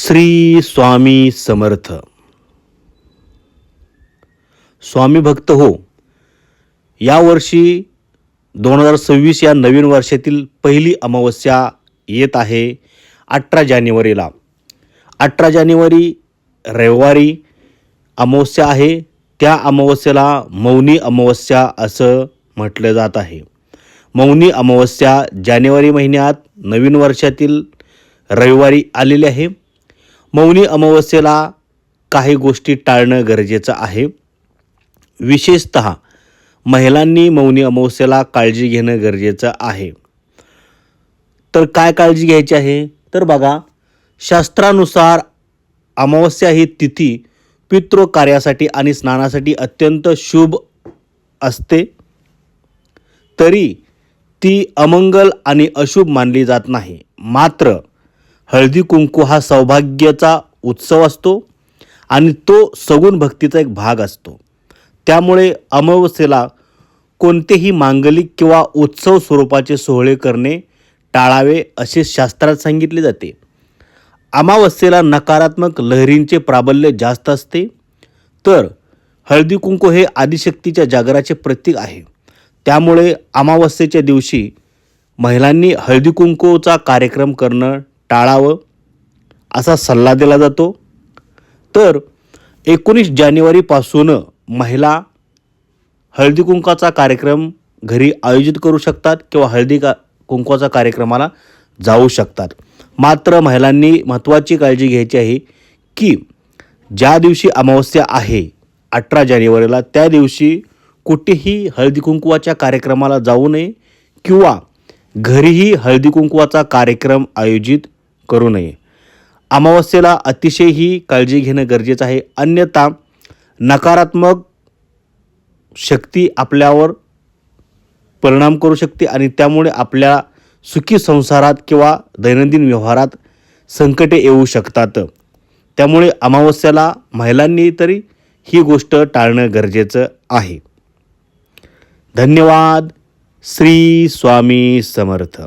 श्री स्वामी समर्थ. स्वामी भक्त हो, यावर्षी 2026 या नवीन वर्षातील पहिली अमावस्या येत आहे 18 जानेवारीला. 18 जानेवारी रविवारी अमावस्या आहे. त्या अमावस्येला मौनी अमावस्या असं म्हटलं जात आहे. मौनी अमावस्या जानेवारी महिन्यात नवीन वर्षातील रविवारी आलेली आहे. मौनी अमावस्येला काही गोष्टी टाळणं गरजेचं आहे. विशेषतः महिलांनी मौनी अमावस्येला काळजी घेणं गरजेचं आहे. तर काय काळजी घ्यायची आहे तर बघा, शास्त्रानुसार अमावस्या ही तिथी पितृ कार्यासाठी आणि स्नानासाठी अत्यंत शुभ असते. तरी ती अमंगल आणि अशुभ मानली जात नाही. मात्र हळदी कुंकू हा सौभाग्याचा उत्सव असतो आणि तो सगुण भक्तीचा एक भाग असतो. त्यामुळे अमावस्येला कोणतेही मांगलिक किंवा उत्सव स्वरूपाचे सोहळे करणे टाळावे असे शास्त्रात सांगितले जाते. अमावस्येला नकारात्मक लहरींचे प्राबल्य जास्त असते. तर हळदी कुंकू हे आदिशक्तीच्या जागराचे प्रतीक आहे. त्यामुळे अमावस्येच्या दिवशी महिलांनी हळदी कुंकूचा कार्यक्रम करणं टाळावं असा सल्ला दिला जातो. तर 19 जानेवारीपासून महिला हळदी कुंकवाचा कार्यक्रम घरी आयोजित करू शकतात किंवा कुंकवाचा कार्यक्रमाला जाऊ शकतात. मात्र महिलांनी महत्त्वाची काळजी घ्यायची आहे की ज्या दिवशी अमावस्या आहे 18 जानेवारीला, त्या दिवशी कुठेही हळदी कुंकवाच्या कार्यक्रमाला जाऊ नये किंवा घरीही हळदी कुंकवाचा कार्यक्रम आयोजित करू नये. अमावस्येला अतिशय ही काळजी घेणं गरजेचं आहे. अन्यथा नकारात्मक शक्ती आपल्यावर परिणाम करू शकते आणि त्यामुळे आपल्या सुखी संसारात किंवा दैनंदिन व्यवहारात संकटे येऊ शकतात. त्यामुळे अमावस्येला महिलांनी तरी ही गोष्ट टाळणं गरजेचं आहे. धन्यवाद. श्री स्वामी समर्थ.